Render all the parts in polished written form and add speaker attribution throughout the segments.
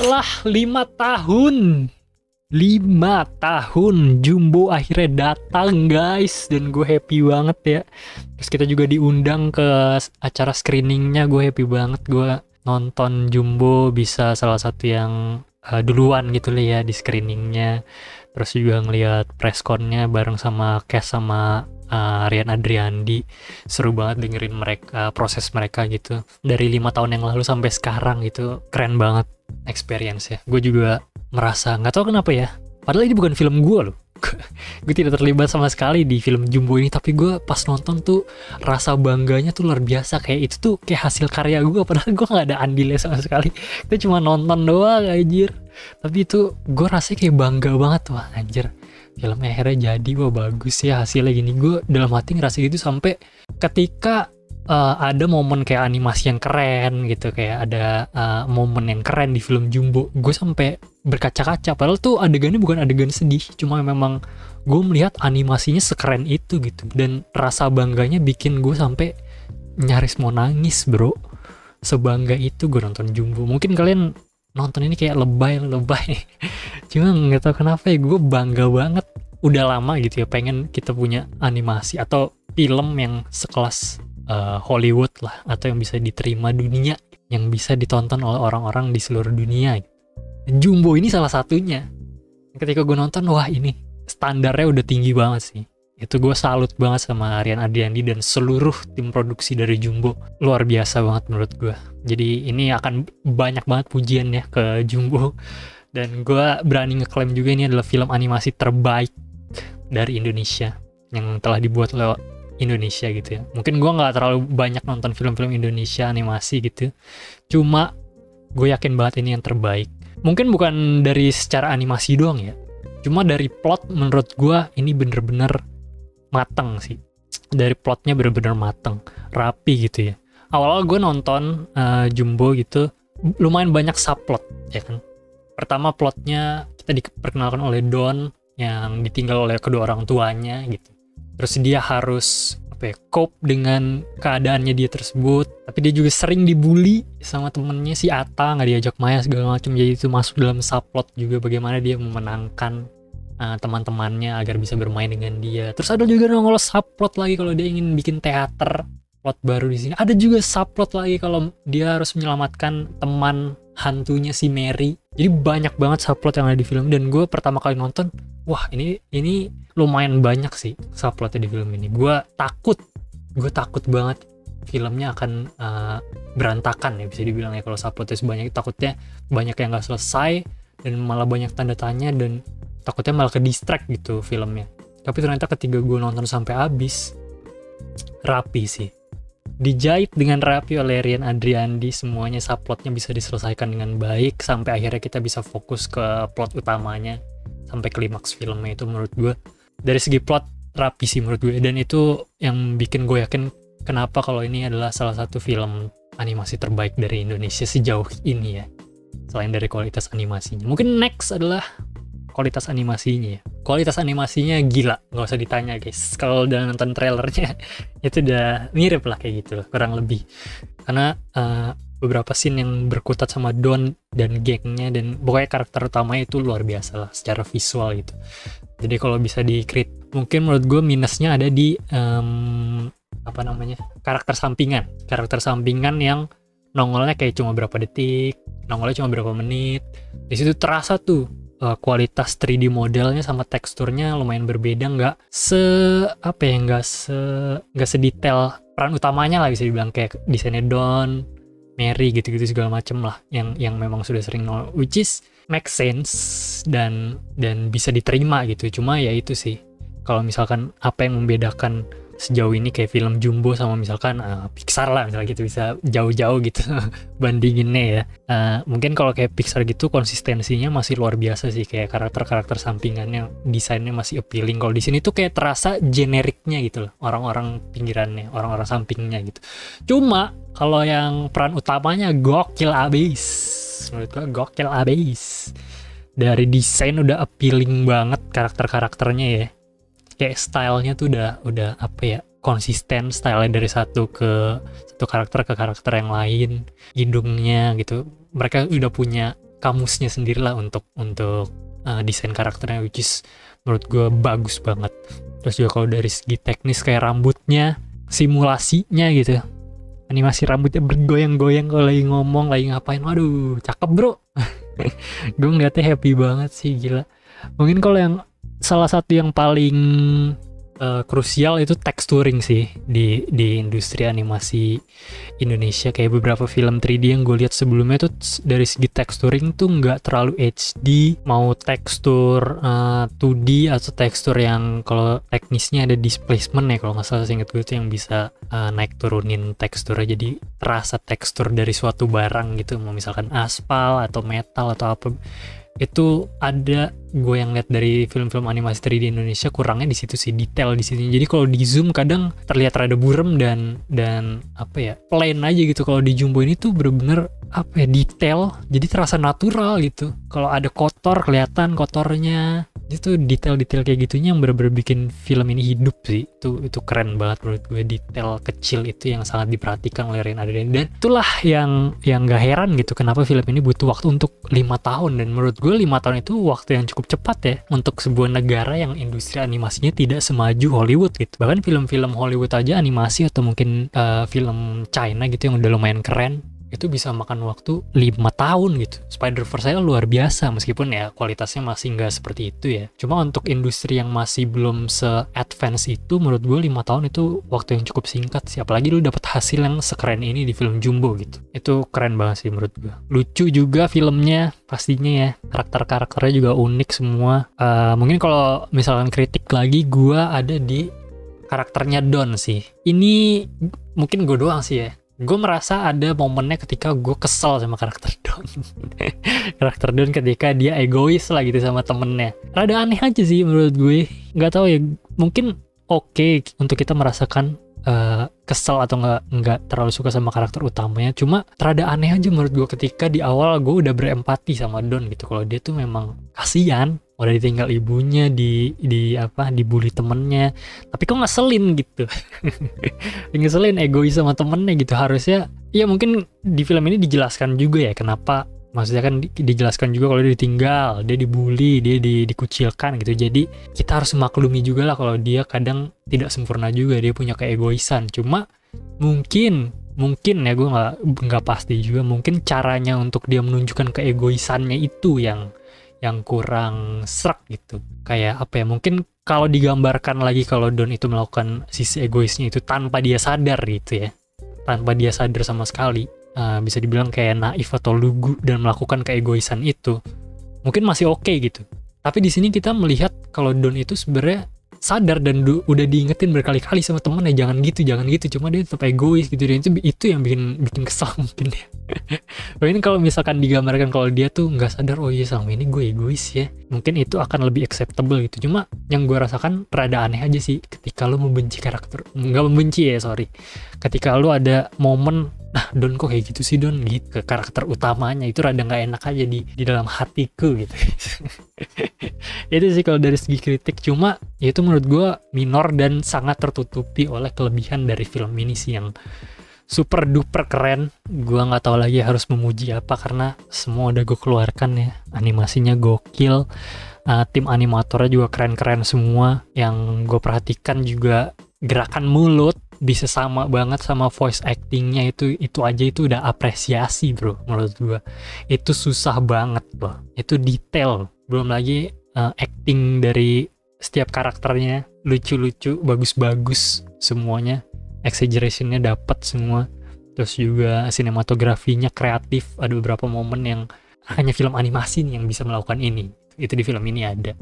Speaker 1: Setelah 5 tahun Jumbo akhirnya datang guys, dan gue happy banget ya. Terus kita juga diundang ke acara screeningnya, gue happy banget. Gue nonton Jumbo bisa salah satu yang duluan gitu lah ya di screeningnya. Terus juga ngeliat pressconnya bareng sama Cass sama Rian Adriandi. Seru banget dengerin mereka, proses mereka gitu dari 5 tahun yang lalu sampai sekarang gitu. Keren banget experience ya. Gue juga merasa nggak tahu kenapa ya, padahal ini bukan film gue loh. Gue tidak terlibat sama sekali di film Jumbo ini, tapi gue pas nonton tuh rasa bangganya tuh luar biasa. Kayak itu tuh kayak hasil karya gue, padahal gue nggak ada andilnya sama sekali. Kita cuma nonton doang anjir, tapi itu gue rasanya kayak bangga banget. Wah anjir, filmnya akhirnya jadi, wah bagus ya hasilnya gini. Gue dalam hati ngerasa gitu sampai ketika ada momen kayak animasi yang keren gitu, kayak ada momen yang keren di film Jumbo, gue sampai berkaca-kaca. Padahal tuh adegannya bukan adegan sedih, cuma memang gue melihat animasinya sekeren itu gitu, dan rasa bangganya bikin gue sampai nyaris mau nangis bro. Sebangga itu gue nonton Jumbo. Mungkin kalian nonton ini kayak lebay cuma nggak tahu kenapa ya, gue bangga banget. Udah lama gitu ya pengen kita punya animasi atau film yang sekelas Hollywood lah, atau yang bisa diterima dunia, yang bisa ditonton oleh orang-orang di seluruh dunia. Jumbo ini salah satunya. Ketika gue nonton, wah ini standarnya udah tinggi banget sih. Itu gue salut banget sama Rian Adriandi dan seluruh tim produksi dari Jumbo. Luar biasa banget menurut gue. Jadi ini akan banyak banget pujian ya ke Jumbo. Dan gue berani ngeklaim juga ini adalah film animasi terbaik dari Indonesia yang telah dibuat oleh Indonesia gitu ya. Mungkin gue nggak terlalu banyak nonton film-film Indonesia animasi gitu, cuma gue yakin banget ini yang terbaik. Mungkin bukan dari secara animasi doang ya, cuma dari plot menurut gue ini bener-bener mateng sih. Dari plotnya bener-bener mateng, rapi gitu ya. Awal-awal gue nonton Jumbo gitu, lumayan banyak subplot ya kan. Pertama plotnya kita diperkenalkan oleh Don yang ditinggal oleh kedua orang tuanya gitu. Terus dia harus cope dengan keadaannya dia tersebut, tapi dia juga sering dibully sama temennya si Ata, nggak diajak Maya segala macam. Jadi itu masuk dalam subplot juga, bagaimana dia memenangkan teman-temannya agar bisa bermain dengan dia. Terus ada juga nongol subplot lagi kalau dia ingin bikin teater, plot baru di sini. Ada juga subplot lagi kalau dia harus menyelamatkan teman hantunya si Mary. Jadi banyak banget subplot yang ada di film, dan gue pertama kali nonton, wah ini lumayan banyak sih subplotnya di film ini. Gue takut banget filmnya akan berantakan ya, bisa dibilang ya, kalau subplotnya sebanyak. Takutnya banyak yang nggak selesai dan malah banyak tanda tanya, dan takutnya malah ke distract gitu filmnya. Tapi ternyata ketika gue nonton sampai habis, rapi sih, dijahit dengan rapi oleh Rian Adriandi. Semuanya subplotnya bisa diselesaikan dengan baik sampai akhirnya kita bisa fokus ke plot utamanya sampai klimaks filmnya. Itu menurut gue dari segi plot rapi sih menurut gue, dan itu yang bikin gue yakin kenapa kalau ini adalah salah satu film animasi terbaik dari Indonesia sejauh ini ya, selain dari kualitas animasinya. Mungkin next adalah kualitas animasinya ya. Kualitas animasinya gila, nggak usah ditanya guys. Kalau udah nonton trailernya itu udah mirip lah kayak gitu, kurang lebih. Karena beberapa scene yang berkutat sama Don dan gengnya, dan pokoknya karakter utamanya itu luar biasa lah secara visual gitu. Jadi kalau bisa di-create, mungkin menurut gue minusnya ada di karakter sampingan yang nongolnya kayak cuma berapa detik, nongolnya cuma berapa menit. Di situ terasa tuh kualitas 3D modelnya sama teksturnya lumayan berbeda, nggak sedetail peran utamanya lah, bisa dibilang kayak desainnya Don, Mary gitu-gitu segala macem lah, yang memang sudah sering nongol, which is make sense dan bisa diterima gitu. Cuma ya itu sih, kalau misalkan apa yang membedakan sejauh ini kayak film Jumbo sama misalkan Pixar lah misalnya gitu, bisa jauh-jauh gitu bandinginnya ya. Mungkin kalau kayak Pixar gitu konsistensinya masih luar biasa sih, kayak karakter-karakter sampingannya desainnya masih appealing. Kalau di sini tuh kayak terasa generiknya gitu loh, orang-orang pinggirannya, orang-orang sampingnya gitu. Cuma kalau yang peran utamanya gokil abis, menurut gua gokil abis. Dari desain udah appealing banget karakter-karakternya ya. Kayak stylenya tuh udah apa ya, konsisten style dari satu karakter ke karakter yang lain, hidungnya gitu. Mereka udah punya kamusnya sendiri lah untuk desain karakternya, which is menurut gue bagus banget. Terus juga kalau dari segi teknis kayak rambutnya, simulasinya gitu, animasi rambutnya bergoyang-goyang kalau lagi ngomong, lagi ngapain, waduh cakep bro. Gue ngeliatnya happy banget sih, gila. Mungkin kalau yang salah satu yang paling krusial itu texturing sih di industri animasi Indonesia. Kayak beberapa film 3D yang gue lihat sebelumnya tuh dari segi texturing tuh nggak terlalu HD, mau tekstur 2D atau tekstur yang kalau teknisnya ada displacement ya kalau nggak salah, seingat gue itu yang bisa naik turunin teksturnya jadi terasa tekstur dari suatu barang gitu, mau misalkan aspal atau metal atau apa. Itu ada gue yang lihat dari film-film animasi 3D Indonesia, kurangnya di situ sih, detail di sini. Jadi kalau di zoom kadang terlihat rada burem dan apa ya, plain aja gitu. Kalau di jumbo ini tuh bener-bener apa ya, detail, jadi terasa natural gitu. Kalau ada kotor kelihatan kotornya. Itu detail-detail kayak gitunya yang bener-bener bikin film ini hidup sih. Itu keren banget menurut gue, detail kecil itu yang sangat diperhatikan oleh Rian Adrian. Dan itulah yang gak heran gitu kenapa film ini butuh waktu untuk 5 tahun. Dan menurut gue 5 tahun itu waktu yang cukup cepat ya untuk sebuah negara yang industri animasinya tidak semaju Hollywood gitu. Bahkan film-film Hollywood aja animasi atau mungkin film China gitu yang udah lumayan keren, itu bisa makan waktu 5 tahun gitu. Spider-Verse saya luar biasa, meskipun ya kualitasnya masih nggak seperti itu ya. Cuma untuk industri yang masih belum se-advance itu, menurut gue 5 tahun itu waktu yang cukup singkat sih. Apalagi lu dapat hasil yang sekeren ini di film Jumbo gitu. Itu keren banget sih menurut gue. Lucu juga filmnya pastinya ya. Karakter-karakternya juga unik semua. Mungkin kalau misalkan kritik lagi, gue ada di karakternya Don sih. Ini mungkin gue doang sih ya. Gue merasa ada momennya ketika gue kesel sama karakter Don. Karakter Don ketika dia egois lah gitu sama temennya. Rada aneh aja sih menurut gue. Gak tahu ya, mungkin oke untuk kita merasakan kesel atau nggak terlalu suka sama karakter utamanya. Cuma rada aneh aja menurut gue ketika di awal gue udah berempati sama Don gitu. Kalau dia tuh memang kasihan, udah ditinggal ibunya, dibully temennya, tapi kok ngeselin gitu. Ngeselin, egois sama temennya gitu. Harusnya ya mungkin di film ini dijelaskan juga ya kenapa, maksudnya kan dijelaskan juga kalau dia ditinggal, dia dibully, dia dikucilkan gitu. Jadi kita harus maklumi juga lah kalau dia kadang tidak sempurna juga, dia punya keegoisan. Cuma mungkin ya, gue nggak pasti juga, mungkin caranya untuk dia menunjukkan keegoisannya itu yang kurang serak gitu. Kayak apa ya, mungkin kalau digambarkan lagi kalau Don itu melakukan sisi egoisnya itu tanpa dia sadar gitu ya, tanpa dia sadar sama sekali, bisa dibilang kayak naif atau lugu dan melakukan keegoisan itu, mungkin masih oke gitu. Tapi di sini kita melihat kalau Don itu sebenarnya sadar dan udah diingetin berkali-kali sama temennya, jangan gitu, cuma dia tetap egois gitu. Dan itu yang bikin kesal mungkin ya. Mungkin kalau misalkan digambarkan kalau dia tuh nggak sadar, oh iya selama ini gue egois ya, mungkin itu akan lebih acceptable gitu. Cuma yang gue rasakan rada aneh aja sih ketika lo membenci karakter, nggak membenci ya, sorry, ketika lo ada momen, nah Don kok kayak gitu sih Don gitu ke karakter utamanya, itu rada nggak enak aja di dalam hatiku gitu. Itu sih kalau dari segi kritik. Cuma ya itu menurut gue minor dan sangat tertutupi oleh kelebihan dari film ini sih yang super duper keren. Gue nggak tahu lagi harus memuji apa karena semua udah gue keluarkan ya. Animasinya gokil, tim animatornya juga keren-keren semua. Yang gue perhatikan juga gerakan mulut bisa sama banget sama voice actingnya, itu aja itu udah apresiasi bro menurut gue. Itu susah banget loh, itu detail. Belum lagi acting dari setiap karakternya lucu-lucu, bagus-bagus semuanya, exaggerationnya dapat semua. Terus juga sinematografinya kreatif, ada beberapa momen yang hanya film animasi nih yang bisa melakukan ini. Itu di film ini ada.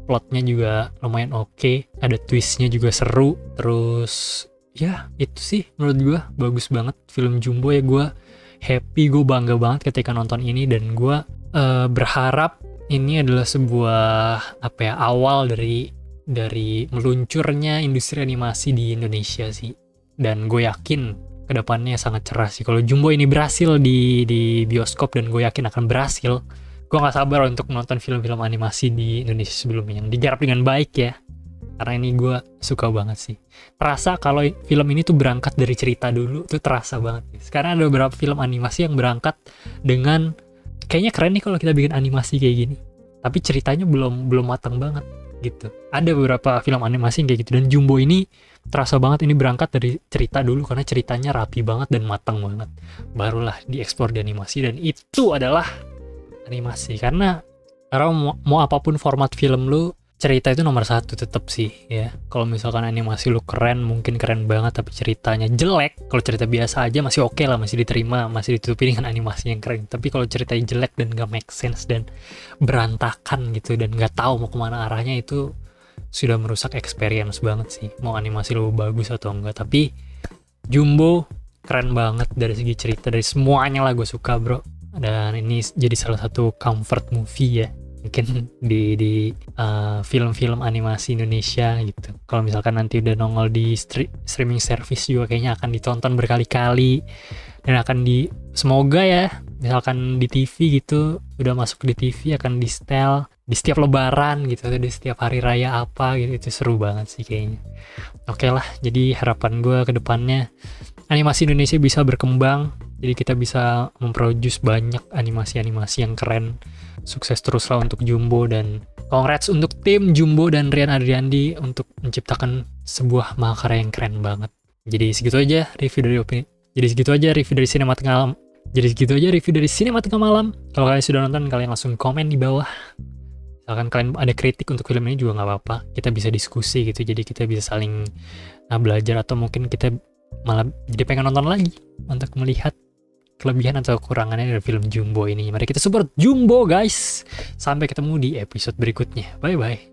Speaker 1: Plotnya juga lumayan oke, ada twistnya juga seru. Terus ya itu sih menurut gue bagus banget film Jumbo ya. Gue happy, gue bangga banget ketika nonton ini. Dan gue berharap ini adalah sebuah awal dari meluncurnya industri animasi di Indonesia sih. Dan gue yakin kedepannya sangat cerah sih kalau Jumbo ini berhasil di bioskop, dan gue yakin akan berhasil. Gue nggak sabar untuk menonton film-film animasi di Indonesia sebelumnya yang digarap dengan baik ya. karena ini gue suka banget sih. Terasa kalau film ini tuh berangkat dari cerita dulu tuh terasa banget. Sekarang ada beberapa film animasi yang berangkat dengan kayaknya keren nih kalau kita bikin animasi kayak gini, tapi ceritanya belum matang banget gitu. Ada beberapa film animasi yang kayak gitu, dan Jumbo ini terasa banget ini berangkat dari cerita dulu karena ceritanya rapi banget dan matang banget, barulah dieksplor di animasi, dan itu adalah animasi. Karena mau apapun format film lu, cerita itu nomor satu tetap sih ya. Kalau misalkan animasi lu keren, mungkin keren banget, tapi ceritanya jelek, kalau cerita biasa aja masih oke lah, masih diterima, masih ditutupi dengan animasi yang keren. Tapi kalau ceritanya jelek dan gak make sense dan berantakan gitu, dan gak tahu mau kemana arahnya, itu sudah merusak experience banget sih, mau animasi lu bagus atau enggak. Tapi Jumbo keren banget dari segi cerita, dari semuanya lah gue suka bro. Dan ini jadi salah satu comfort movie ya mungkin di film-film animasi Indonesia gitu. Kalau misalkan nanti udah nongol di streaming service juga kayaknya akan ditonton berkali-kali, dan akan semoga ya misalkan di TV gitu, udah masuk di TV akan di setel di setiap lebaran gitu, atau di setiap hari raya apa gitu. Itu seru banget sih kayaknya. Oke lah, jadi harapan gue ke depannya animasi Indonesia bisa berkembang, jadi kita bisa memproduce banyak animasi-animasi yang keren. Sukses terus lah untuk Jumbo, dan congrats untuk tim Jumbo dan Rian Adriandi untuk menciptakan sebuah mahakarya yang keren banget. Jadi segitu aja review dari Sinematika Malam. Kalau kalian sudah nonton, kalian langsung komen di bawah. Misalkan kalian ada kritik untuk film ini juga nggak apa-apa, kita bisa diskusi gitu, jadi kita bisa saling belajar, atau mungkin kita malah jadi pengen nonton lagi untuk melihat kelebihan atau kekurangannya dari film Jumbo ini. Mari kita support Jumbo guys. Sampai ketemu di episode berikutnya. Bye bye.